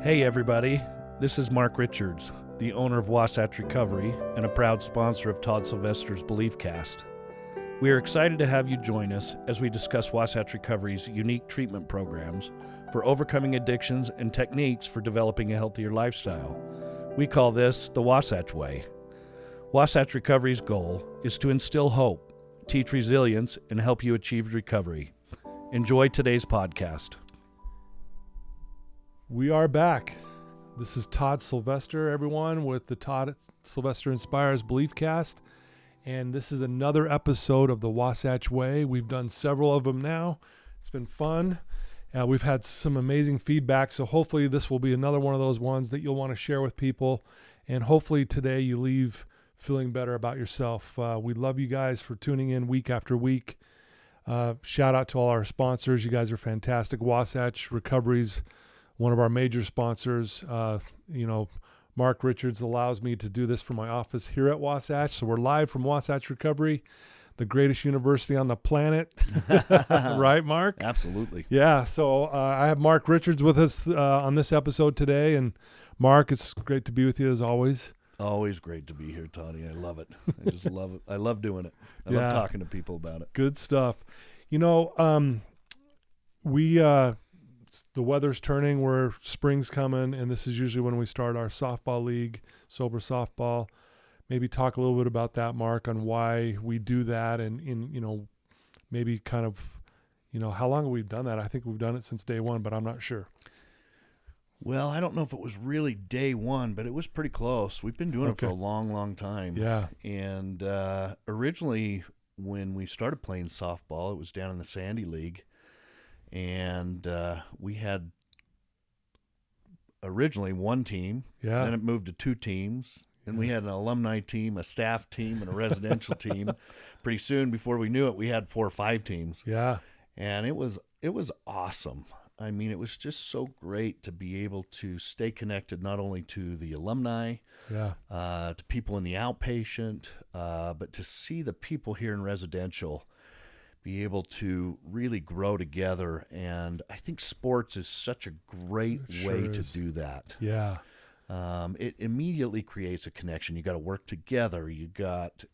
Hey everybody, this is Mark Richards, the owner of Wasatch Recovery and a proud sponsor of Todd Sylvester's BeliefCast. We are excited to have you join us as we discuss Wasatch Recovery's unique treatment programs for overcoming addictions and techniques for developing a healthier lifestyle. We call this the Wasatch Way. Wasatch Recovery's goal is to instill hope, teach resilience, and help you achieve recovery. Enjoy today's podcast. We are back. This is Todd Sylvester, everyone, with the Todd Sylvester Inspires BeliefCast. And this is another episode of the Wasatch Way. We've done several of them now. It's been fun. We've had some amazing feedback. So hopefully this will be another one of those ones that you'll want to share with people. And hopefully today you leave feeling better about yourself. We love you guys for tuning in week after week. Shout out to all our sponsors. You guys are fantastic. Wasatch Recovery's one of our major sponsors. Mark Richards allows me to do this from my office here at Wasatch. So we're live from Wasatch Recovery, the greatest university on the planet. Right, Mark? Absolutely. Yeah. So I have Mark Richards with us on this episode today. And Mark, it's great to be with you as always. Always great to be here, Tony. I love it. I just love it. I love doing it. I love talking to people about it. Good stuff. The weather's turning, where spring's coming, and this is usually when we start our softball league, sober softball. Maybe talk a little bit about that, Mark, on why we do that, and maybe kind of, how long have we done that? I think we've done it since day one, but I'm not sure. Well, I don't know if it was really day one, but it was pretty close. We've been doing it for a long, long time. Yeah. And originally, when we started playing softball, it was down in the Sandy League. And we had originally one team, then it moved to two teams. Then we had an alumni team, a staff team, and a residential team. Pretty soon, before we knew it, we had 4 or 5 teams. Yeah. And it was awesome. I mean, it was just so great to be able to stay connected not only to the alumni, to people in the outpatient, but to see the people here in residential be able to really grow together. And I think sports is such a great way to do that. Yeah. It immediately creates a connection. You got to work together. You got,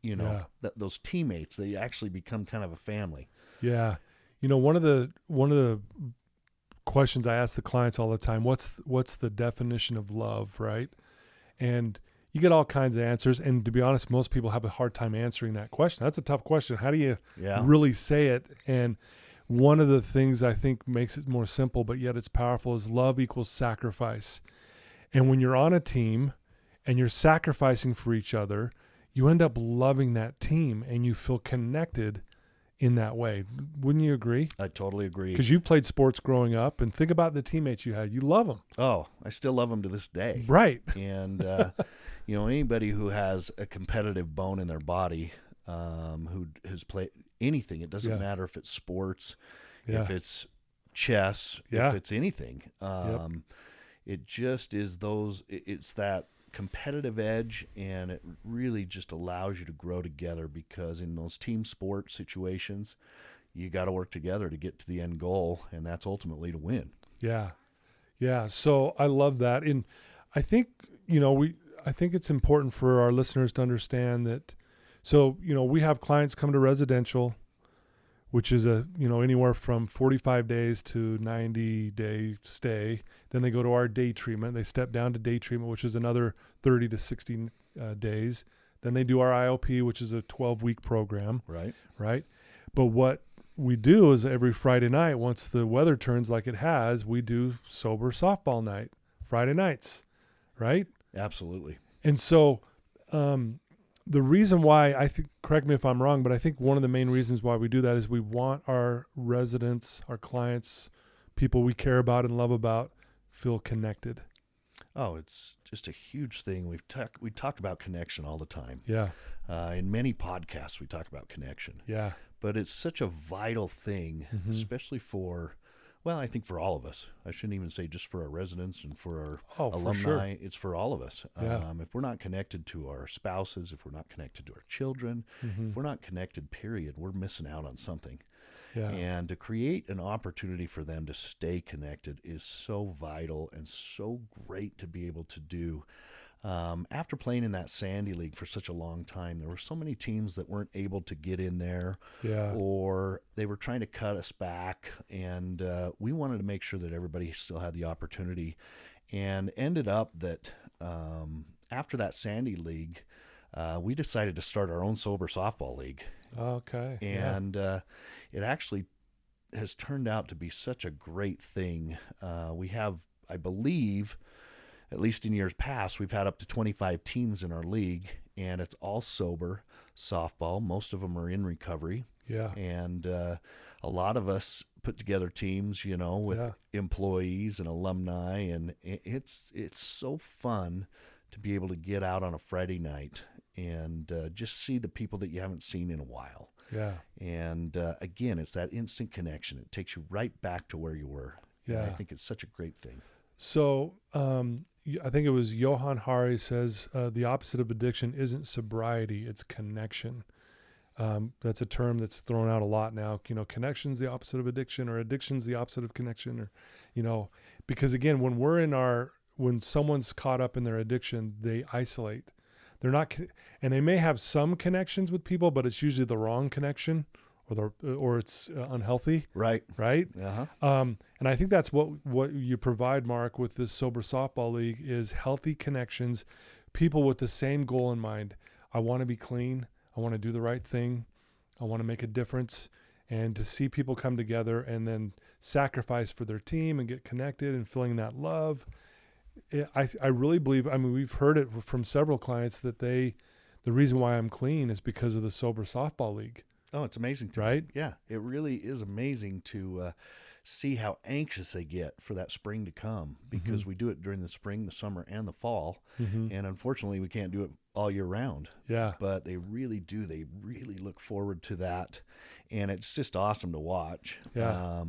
those teammates, they actually become kind of a family. Yeah. One of the questions I ask the clients all the time, what's the definition of love, right? And you get all kinds of answers, and to be honest, most people have a hard time answering that question. That's a tough question. How do you really say it? And one of the things I think makes it more simple, but yet it's powerful, is love equals sacrifice. And when you're on a team and you're sacrificing for each other, you end up loving that team and you feel connected in that way. Wouldn't you agree? I totally agree. Because you've played sports growing up, and think about the teammates you had. You love them. Oh, I still love them to this day. Right. And, anybody who has a competitive bone in their body, who has played anything, it doesn't matter if it's sports, if it's chess, if it's anything. It just is it's that competitive edge, and it really just allows you to grow together, because in those team sport situations, you got to work together to get to the end goal, and that's ultimately to win. Yeah. So I love that. And I think, I think it's important for our listeners to understand that. So, we have clients come to residential, which is anywhere from 45 days to 90-day stay. Then they go to our day treatment. They step down to day treatment, which is another 30 to 60 days. Then they do our IOP, which is a 12-week program. Right. But what we do is every Friday night, once the weather turns like it has, we do sober softball night, Friday nights, right? Absolutely. And so the reason why, I think, correct me if I'm wrong, but I think one of the main reasons why we do that is we want our residents, our clients, people we care about and love about, feel connected. Oh, it's just a huge thing. We talk about connection all the time. Yeah. In many podcasts, we talk about connection. Yeah. But it's such a vital thing, especially for, I think for all of us. I shouldn't even say just for our residents and for our alumni. For sure. It's for all of us. Yeah. If we're not connected to our spouses, if we're not connected to our children, if we're not connected, period, we're missing out on something. Yeah. And to create an opportunity for them to stay connected is so vital and so great to be able to do. After playing in that Sandy League for such a long time, there were so many teams that weren't able to get in there, Yeah. or they were trying to cut us back, and we wanted to make sure that everybody still had the opportunity, and ended up that after that Sandy League, we decided to start our own sober softball league. Okay. And it actually has turned out to be such a great thing. We have, I believe, at least in years past, we've had up to 25 teams in our league, and it's all sober softball. Most of them are in recovery. Yeah. And a lot of us put together teams, with employees and alumni, and it's so fun to be able to get out on a Friday night and just see the people that you haven't seen in a while. Yeah. And again, it's that instant connection. It takes you right back to where you were. Yeah. And I think it's such a great thing. So I think it was Johann Hari says the opposite of addiction isn't sobriety, it's connection. That's a term that's thrown out a lot now. Connection's the opposite of addiction, or addiction's the opposite of connection, or, because again, when someone's caught up in their addiction, they isolate. They're not, and they may have some connections with people, but it's usually the wrong connection, or it's unhealthy. Right. Right. Uh-huh. And I think that's what you provide, Mark, with this sober softball league is healthy connections, people with the same goal in mind. I want to be clean. I want to do the right thing. I want to make a difference, and to see people come together and then sacrifice for their team and get connected and feeling that love. I really believe, we've heard it from several clients that the reason why I'm clean is because of the sober softball league. Oh, it's amazing to right? me. Yeah, it really is amazing to see how anxious they get for that spring to come, because we do it during the spring, the summer, and the fall. And unfortunately, we can't do it all year round. Yeah. But they really do. They really look forward to that. And it's just awesome to watch. Yeah.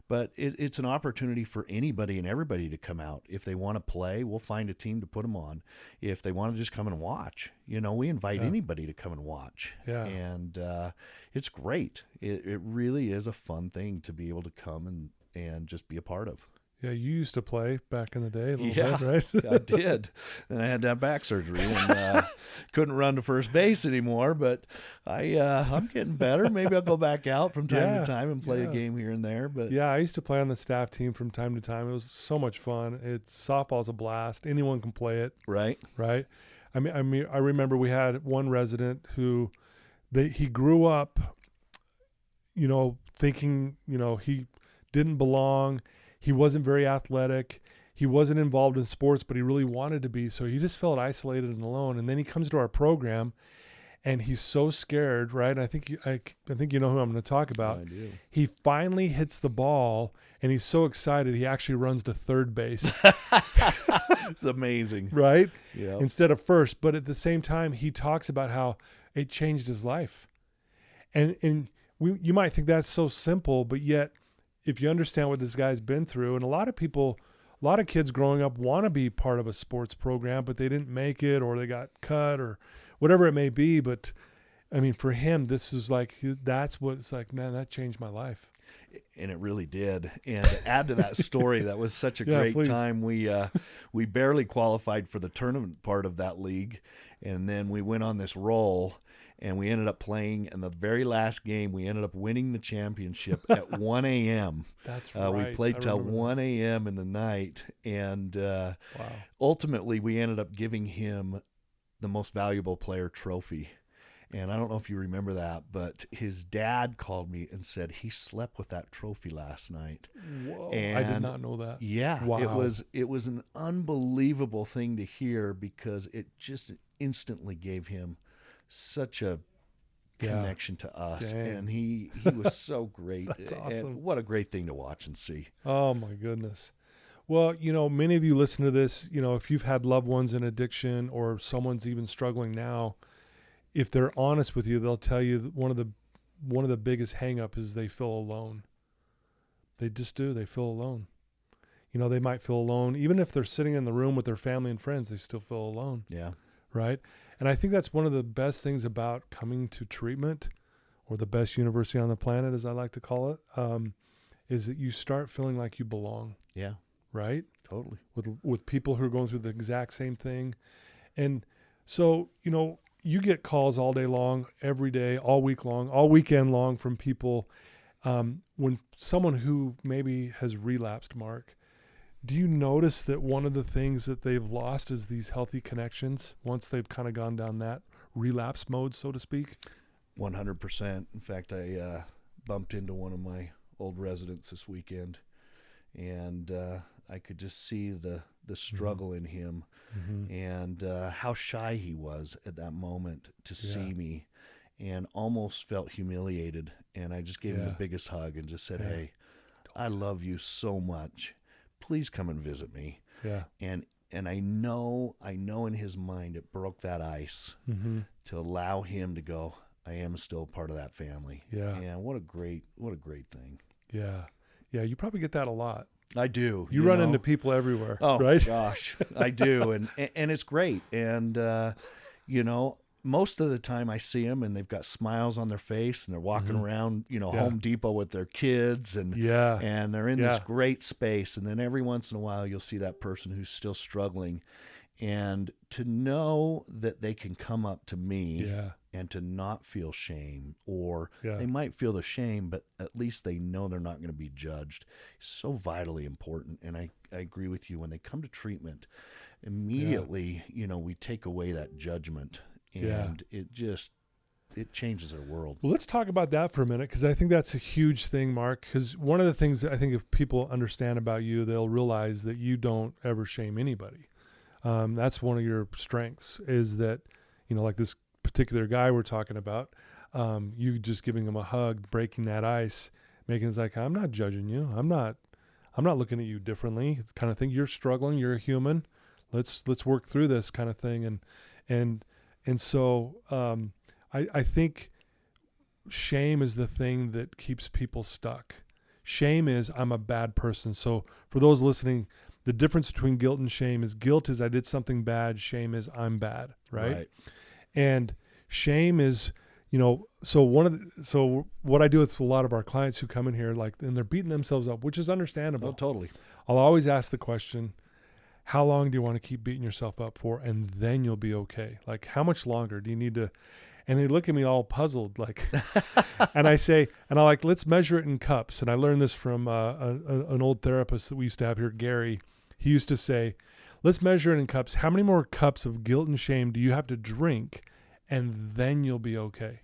But it's an opportunity for anybody and everybody to come out. If they want to play, we'll find a team to put them on. If they want to just come and watch, we invite anybody to come and watch. Yeah. And it's great. It really is a fun thing to be able to come and just be a part of. Yeah, you used to play back in the day a little Yeah, bit, right? I did. And I had to have back surgery and couldn't run to first base anymore. But I'm getting better. Maybe I'll go back out from time to time and play a game here and there. But yeah, I used to play on the staff team from time to time. It was so much fun. Softball's a blast. Anyone can play it. Right. I remember we had one resident who he grew up, thinking, he didn't belong. He wasn't very athletic. He wasn't involved in sports, but he really wanted to be. So he just felt isolated and alone. And then he comes to our program, and he's so scared, right? I think you know who I'm going to talk about. I do. He finally hits the ball, and he's so excited he actually runs to third base. It's amazing. Right? Yeah. Instead of first. But at the same time, he talks about how it changed his life. And you might think that's so simple, but yet if you understand what this guy's been through, and a lot of kids growing up want to be part of a sports program, but they didn't make it, or they got cut, or whatever it may be. But for him, this is that's what it's like, man, that changed my life. And it really did. And to add to that story, that was such a great time. We barely qualified for the tournament part of that league. And then we went on this roll, and we ended up playing in the very last game. We ended up winning the championship at 1 a.m. That's right. We played till 1 a.m. in the night. And ultimately, we ended up giving him the most valuable player trophy. And I don't know if you remember that, but his dad called me and said he slept with that trophy last night. Whoa, and I did not know that. Yeah, wow. It was an unbelievable thing to hear, because it just instantly gave him such a connection to us. Dang. And he was so great. That's awesome. And what a great thing to watch and see. Oh my goodness. Well, many of you listen to this, if you've had loved ones in addiction, or someone's even struggling now, if they're honest with you, they'll tell you that one of the biggest hang-up is they feel alone. They just do. They feel alone. They might feel alone. Even if they're sitting in the room with their family and friends, they still feel alone. Yeah. Right? And I think that's one of the best things about coming to treatment or the best university on the planet, as I like to call it, is that you start feeling like you belong. Yeah. Right? Totally. With people who are going through the exact same thing. And so, you get calls all day long, every day, all week long, all weekend long from people. When someone who maybe has relapsed, Mark, do you notice that one of the things that they've lost is these healthy connections once they've kind of gone down that relapse mode, so to speak? 100%. In fact, I bumped into one of my old residents this weekend, and I could just see the struggle in him, and how shy he was at that moment to see me, and almost felt humiliated. And I just gave him the biggest hug and just said, hey, I love you so much. Please come and visit me. Yeah. And I know in his mind it broke that ice to allow him to go, I am still part of that family. Yeah. And what a great thing. Yeah. Yeah. You probably get that a lot. I do. You run into people everywhere. Oh, right? Gosh, I do. And it's great. And, most of the time I see them and they've got smiles on their face and they're walking around, Home Depot with their kids and they're in this great space. And then every once in a while you'll see that person who's still struggling, and to know that they can come up to me and to not feel shame, or they might feel the shame, but at least they know they're not going to be judged, is so vitally important. And I agree with you. When they come to treatment, immediately, we take away that judgment. And it changes their world. Well, let's talk about that for a minute, because I think that's a huge thing, Mark. Because one of the things that I think if people understand about you, they'll realize that you don't ever shame anybody. That's one of your strengths, is that, like this particular guy we're talking about, you just giving him a hug, breaking that ice, making it like, I'm not judging you. I'm not looking at you differently, kind of thing. You're struggling. You're a human. Let's work through this kind of thing. And so I think shame is the thing that keeps people stuck. Shame is, I'm a bad person. So for those listening, the difference between guilt and shame is, guilt is I did something bad. Shame is I'm bad, right? And shame is, so what I do with a lot of our clients who come in here, and they're beating themselves up, which is understandable. Oh, totally. I'll always ask the question, how long do you want to keep beating yourself up for? And then you'll be okay. Like, how much longer do you need to? And they look at me all puzzled, and I say, let's measure it in cups. And I learned this from an old therapist that we used to have here, Gary. He used to say, let's measure it in cups. How many more cups of guilt and shame do you have to drink? And then you'll be okay.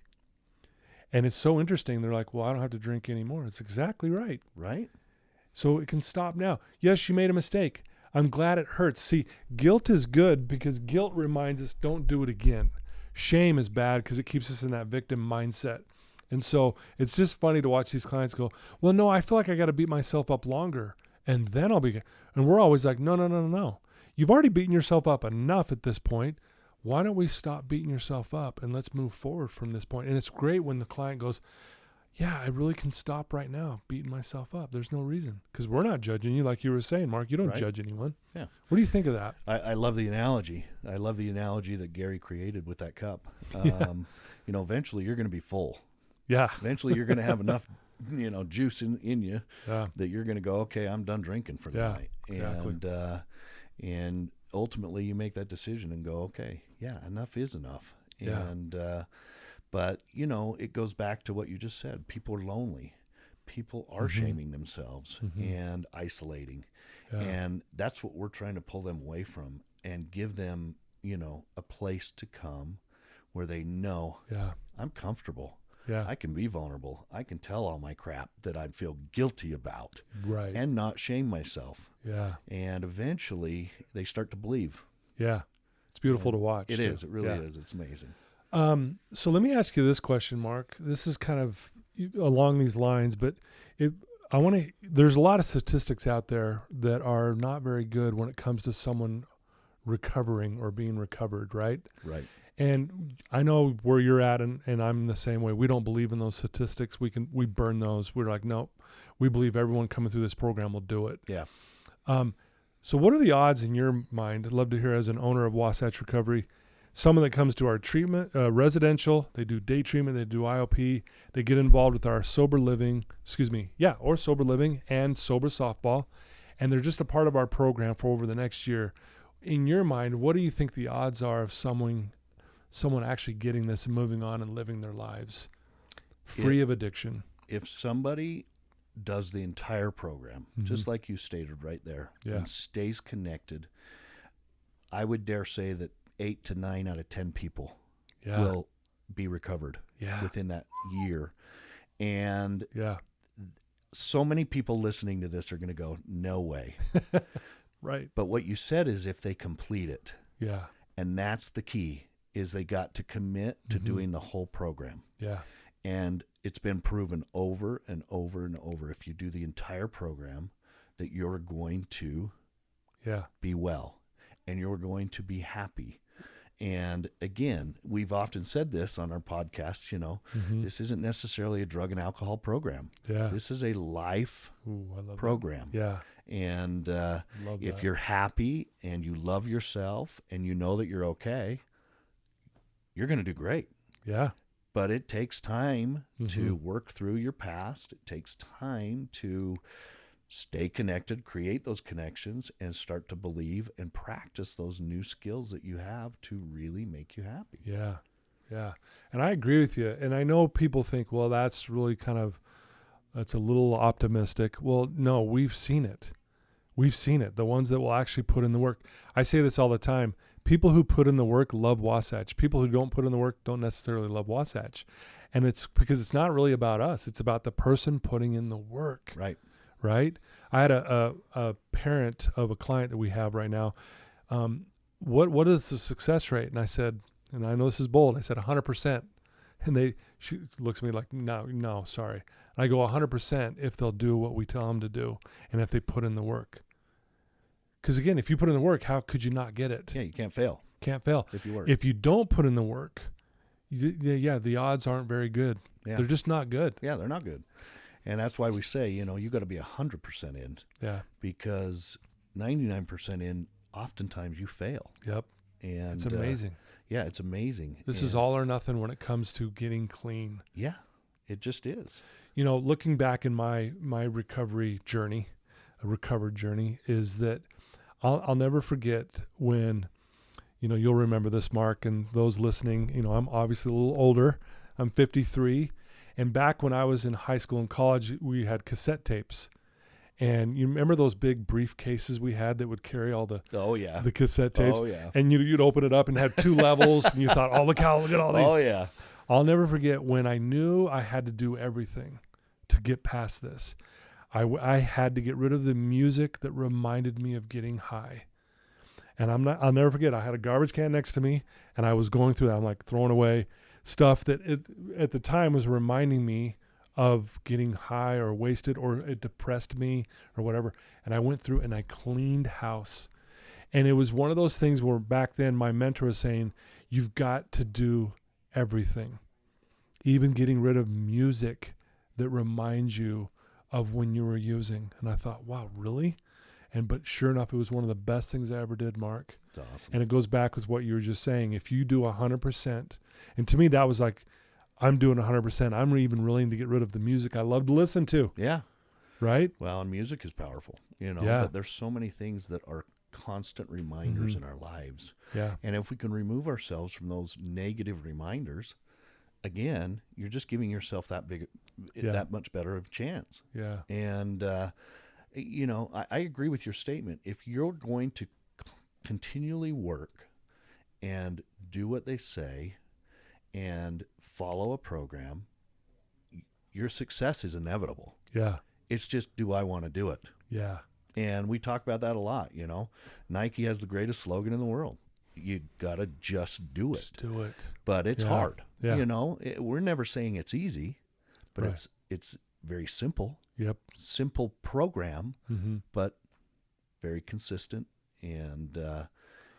And it's so interesting. They're like, well, I don't have to drink anymore. It's exactly right. Right. So it can stop now. Yes, you made a mistake. I'm glad it hurts. See, guilt is good because guilt reminds us don't do it again. Shame is bad because it keeps us in that victim mindset. And so it's just funny to watch these clients go, well, no, I feel like I got to beat myself up longer and then I'll be. And we're always like, no. You've already beaten yourself up enough at this point. Why don't we stop beating yourself up and let's move forward from this point? And it's great when the client goes, yeah, I really can stop right now beating myself up. There's no reason, because we're not judging you, like you were saying, Mark. You don't judge anyone. Yeah. What do you think of that? I love the analogy. I love the analogy that Gary created with that cup. Eventually you're going to be full. Yeah. Eventually you're going to have enough, juice in you that you're going to go, okay, I'm done drinking for the night. Exactly. And ultimately you make that decision and go, okay, enough is enough. Yeah. But, it goes back to what you just said. People are lonely. People are shaming themselves and isolating. Yeah. And that's what we're trying to pull them away from and give them, a place to come where they know I'm comfortable. Yeah. I can be vulnerable. I can tell all my crap that I feel guilty about. Right. And not shame myself. Yeah. And eventually they start to believe. Yeah. It's beautiful to watch. It is. It really is. It's amazing. So let me ask you this question, Mark. This is kind of along these lines, but there's a lot of statistics out there that are not very good when it comes to someone recovering or being recovered, right? Right. And I know where you're at, and I'm the same way. We don't believe in those statistics. We burn those. We're like, nope, we believe everyone coming through this program will do it. Yeah. So what are the odds in your mind? I'd love to hear, as an owner of Wasatch Recovery, someone that comes to our treatment, residential, they do day treatment, they do IOP, they get involved with our sober living and sober softball, and they're just a part of our program for over the next year. In your mind, what do you think the odds are of someone actually getting this and moving on and living their lives free of addiction? If somebody does the entire program, just like you stated right there, and stays connected, I would dare say that 8 to 9 out of 10 people will be recovered within that year. And so many people listening to this are going to go, no way. Right. But what you said is if they complete it. Yeah. And that's the key, is they got to commit to doing the whole program. Yeah. And it's been proven over and over and over, if you do the entire program, that you're going to be well and you're going to be happy. And again, we've often said this on our podcast, this isn't necessarily a drug and alcohol program. Yeah. This is a life program. That. Yeah. And if you're happy and you love yourself and you know that you're okay, you're going to do great. Yeah. But it takes time to work through your past. It takes time to stay connected, create those connections, and start to believe and practice those new skills that you have to really make you happy. Yeah. Yeah. And I agree with you. And I know people think, well, that's really that's a little optimistic. Well, no, we've seen it. We've seen it. The ones that will actually put in the work. I say this all the time. People who put in the work love Wasatch. People who don't put in the work don't necessarily love Wasatch. And it's because it's not really about us. It's about the person putting in the work. Right? I had a parent of a client that we have right now. What is the success rate? And I said, and I know this is bold, I said 100%. And she looks at me like, no, sorry. And I go 100% if they'll do what we tell them to do and if they put in the work. Because again, if you put in the work, how could you not get it? Yeah, you can't fail. Can't fail. If you work. If you don't put in the work, the odds aren't very good. Yeah. They're just not good. Yeah, they're not good. And that's why we say, you got to be 100% in. Yeah. Because 99% in, oftentimes you fail. Yep. And it's amazing. It's amazing. This is all or nothing when it comes to getting clean. Yeah, it just is. Looking back in my recovery journey, is that I'll never forget when, you'll remember this, Mark, and those listening, I'm obviously a little older. I'm 53. And back when I was in high school and college, we had cassette tapes. And you remember those big briefcases we had that would carry all the cassette tapes? Oh, yeah. And you'd open it up and have 2 levels, and you thought, oh, look at all these. Oh, yeah. I'll never forget when I knew I had to do everything to get past this. I had to get rid of the music that reminded me of getting high. And I'll never forget, I had a garbage can next to me, and I was going through that. I'm like throwing away stuff that at the time was reminding me of getting high or wasted, or it depressed me or whatever. And I went through and I cleaned house. And it was one of those things where back then my mentor was saying, you've got to do everything, even getting rid of music that reminds you of when you were using. And I thought, wow, really? But sure enough, it was one of the best things I ever did, Mark. That's awesome. And it goes back with what you were just saying. If you do 100%, and to me that was like, I'm doing 100%. I'm even willing to get rid of the music I love to listen to. Yeah. Right? Well, and music is powerful, Yeah. But there's so many things that are constant reminders in our lives. Yeah. And if we can remove ourselves from those negative reminders, again, you're just giving yourself that much better of a chance. Yeah. And, I agree with your statement. If you're going to continually work and do what they say and follow a program, your success is inevitable. Yeah. It's just, do I want to do it? Yeah. And we talk about that a lot, Nike has the greatest slogan in the world. You got to just do it. Just do it. But it's hard. Yeah. We're never saying it's easy, but Right. it's very simple. Yep. Simple program, but very consistent, and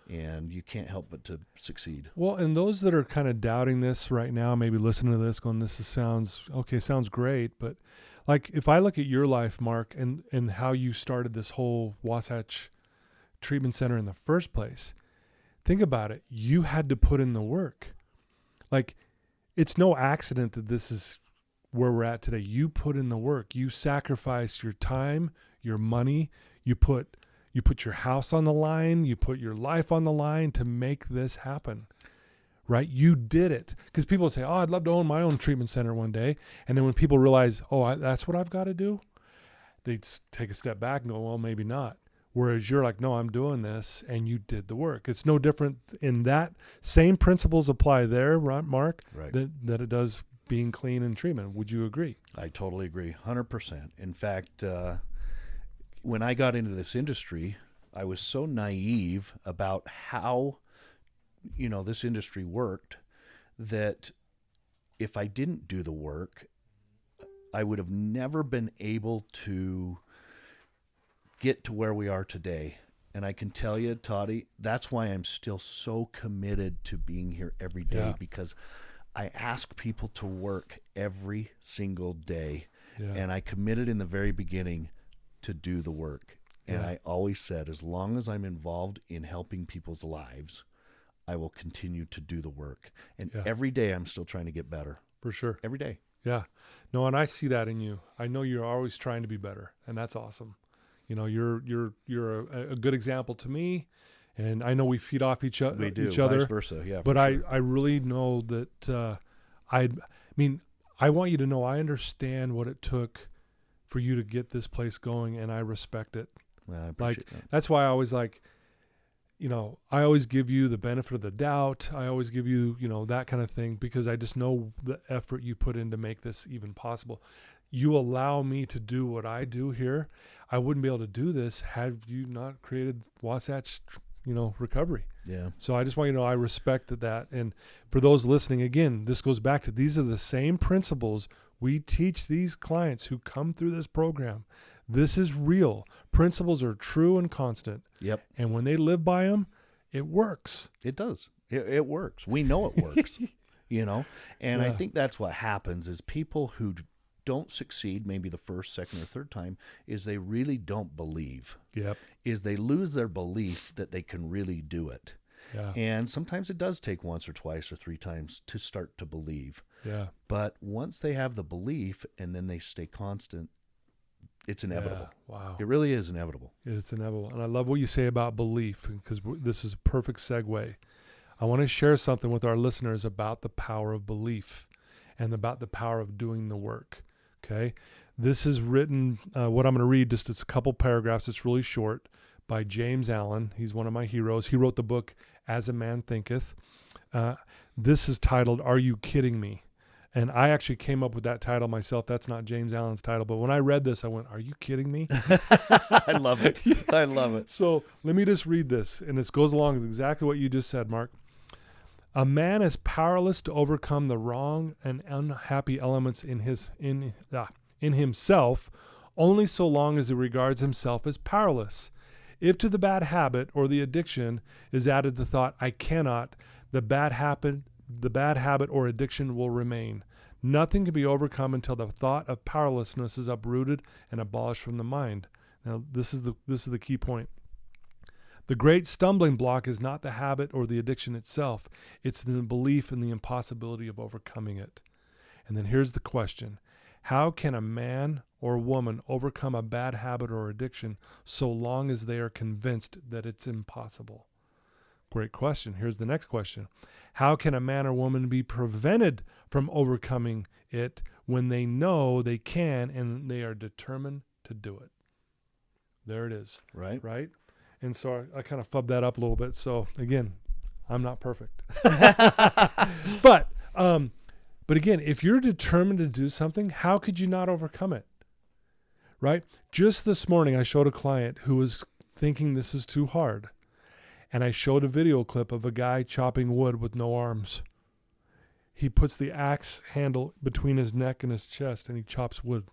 you can't help but to succeed. Well, and those that are kind of doubting this right now, maybe listening to this going, sounds great. But like, if I look at your life, Mark, and how you started this whole Wasatch Treatment Center in the first place, think about it. You had to put in the work. Like, it's no accident that this is where we're at today. You put in the work. You sacrificed your time, your money. You put your house on the line. You put your life on the line to make this happen. Right? You did it. Because people say, oh, I'd love to own my own treatment center one day. And then when people realize, oh, that's what I've got to do, they take a step back and go, well, maybe not. Whereas you're like, no, I'm doing this, and you did the work. It's no different in that. Same principles apply there, right, Mark, right, that it does being clean and treatment. Would you agree? I totally agree, 100%. In fact, when I got into this industry, I was so naive about how, this industry worked, that if I didn't do the work, I would have never been able to get to where we are today. And I can tell you, Toddy, that's why I'm still so committed to being here every day, because I ask people to work every single day. Yeah. And I committed in the very beginning to do the work. And I always said, as long as I'm involved in helping people's lives, I will continue to do the work. And every day I'm still trying to get better. For sure. Every day. Yeah. No, and I see that in you. I know you're always trying to be better, and that's awesome. You're a good example to me, and I know we feed off each other. We do, vice versa, yeah. But sure. I really know that I want you to know I understand what it took for you to get this place going, and I respect it. Well, I appreciate that. That's why I always I always give you the benefit of the doubt. I always give you, that kind of thing, because I just know the effort you put in to make this even possible. You allow me to do what I do here. I wouldn't be able to do this had you not created Wasatch, Recovery. Yeah. So I just want you to know I respect that. And for those listening, again, this goes back to, these are the same principles we teach these clients who come through this program. This is real. Principles are true and constant. Yep. And when they live by them, it works. It does. It works. We know it works, And I think that's what happens is people who don't succeed maybe the first, second, or third time is they really don't believe. Yep. Is they lose their belief that they can really do it. Yeah. And sometimes it does take once or twice or three times to start to believe. Yeah. But once they have the belief and then they stay constant, it's inevitable. Yeah. Wow. It really is inevitable. It's inevitable. And I love what you say about belief, because this is a perfect segue. I want to share something with our listeners about the power of belief and about the power of doing the work. Okay. This is written, what I'm going to read, just it's a couple paragraphs. It's really short, by James Allen. He's one of my heroes. He wrote the book, As a Man Thinketh. This is titled, Are You Kidding Me? And I actually came up with that title myself. That's not James Allen's title. But when I read this, I went, are you kidding me? I love it. I love it. So let me just read this. And this goes along with exactly what you just said, Mark. A man is powerless to overcome the wrong and unhappy elements in himself only so long as he regards himself as powerless. If to the bad habit or the addiction is added the thought, I cannot, the bad habit or addiction will remain. Nothing can be overcome until the thought of powerlessness is uprooted and abolished from the mind. Now, this is the key point. The great stumbling block is not the habit or the addiction itself. It's the belief in the impossibility of overcoming it. And then here's the question. How can a man or woman overcome a bad habit or addiction so long as they are convinced that it's impossible? Great question. Here's the next question. How can a man or woman be prevented from overcoming it when they know they can and they are determined to do it? There it is. Right. Right? And so I kind of fubbed that up a little bit. So again, I'm not perfect. But again, if you're determined to do something, how could you not overcome it? Right? Just this morning, I showed a client who was thinking this is too hard. And I showed a video clip of a guy chopping wood with no arms. He puts the axe handle between his neck and his chest and he chops wood.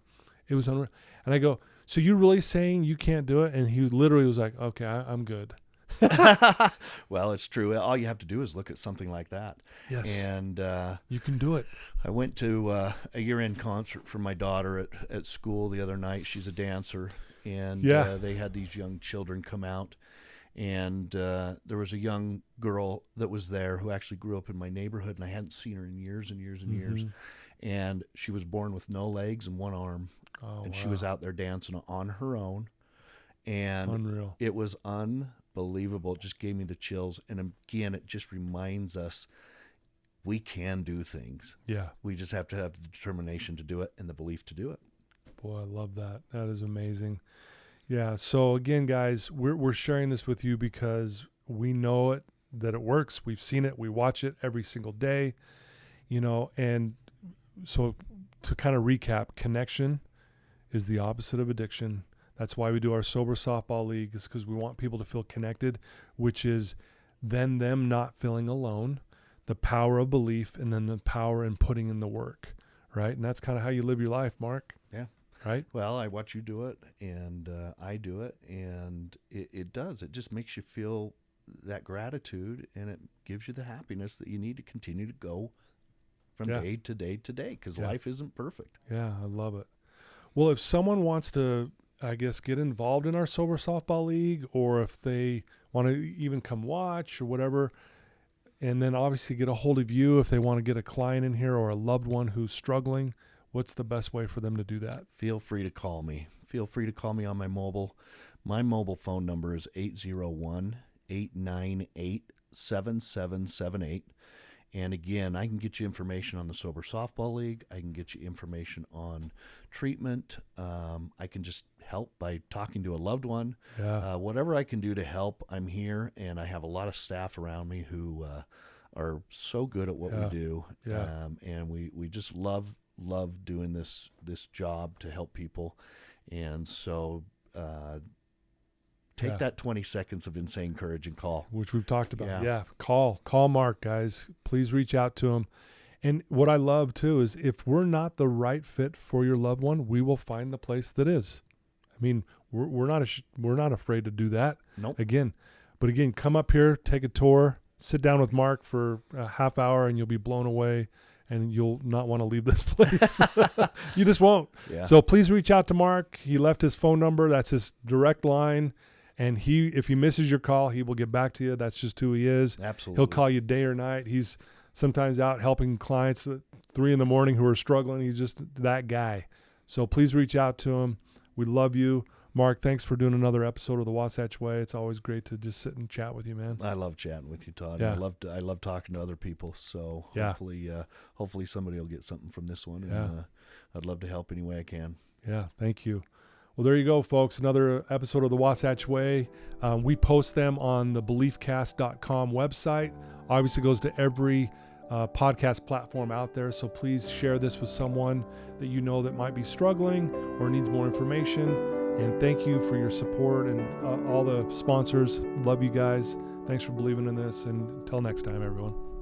It was unreal. And I go, so you're really saying you can't do it? And he literally was like, okay, I'm good. Well, it's true. All you have to do is look at something like that. Yes. And you can do it. I went to a year-end concert for my daughter at school the other night. She's a dancer. And they had these young children come out. And there was a young girl that was there who actually grew up in my neighborhood, and I hadn't seen her in years and years and years. And she was born with no legs and one arm, and she was out there dancing on her own. And Unreal. It was unbelievable. It just gave me the chills. And again, it just reminds us we can do things. Yeah. We just have to have the determination to do it and the belief to do it. Boy, I love that. That is amazing. Yeah. So again, guys, we're sharing this with you because we know that it works. We've seen it. We watch it every single day, and so to kind of recap, connection is the opposite of addiction. That's why we do our Sober Softball League, is because we want people to feel connected, which is then them not feeling alone, the power of belief, and then the power in putting in the work, right? And that's kind of how you live your life, Mark. Yeah. Right? Well, I watch you do it, and I do it, and it does. It just makes you feel that gratitude, and it gives you the happiness that you need to continue to go from day to day to day, because life isn't perfect. Yeah, I love it. Well, if someone wants to, I guess, get involved in our Sober Softball League, or if they want to even come watch or whatever, and then obviously get a hold of you if they want to get a client in here or a loved one who's struggling, what's the best way for them to do that? Feel free to call me. Feel free to call me on my mobile. My mobile phone number is 801-898-7778. And again, I can get you information on the Sober Softball League. I can get you information on treatment. I can just help by talking to a loved one. Yeah. Whatever I can do to help, I'm here. And I have a lot of staff around me who are so good at what we do. Yeah. And we just love doing this job to help people. And so take that 20 seconds of insane courage and call. Which we've talked about. Yeah. Call Mark, guys. Please reach out to him. And what I love too is if we're not the right fit for your loved one, we will find the place that is. I mean, we're not afraid to do that. Nope. Again, come up here, take a tour, sit down with Mark for a half hour, and you'll be blown away. And you'll not want to leave this place. You just won't. Yeah. So please reach out to Mark. He left his phone number. That's his direct line. And if he misses your call, he will get back to you. That's just who he is. Absolutely. He'll call you day or night. He's sometimes out helping clients at 3 a.m. who are struggling. He's just that guy. So please reach out to him. We love you. Mark, thanks for doing another episode of the Wasatch Way. It's always great to just sit and chat with you, man. I love chatting with you, Todd. Yeah. I love talking to other people. So hopefully somebody will get something from this one. And I'd love to help any way I can. Yeah, thank you. Well, there you go, folks. Another episode of the Wasatch Way. We post them on the beliefcast.com website. Obviously goes to every podcast platform out there. So please share this with someone that you know that might be struggling or needs more information. And thank you for your support and all the sponsors. Love you guys. Thanks for believing in this. And until next time, everyone.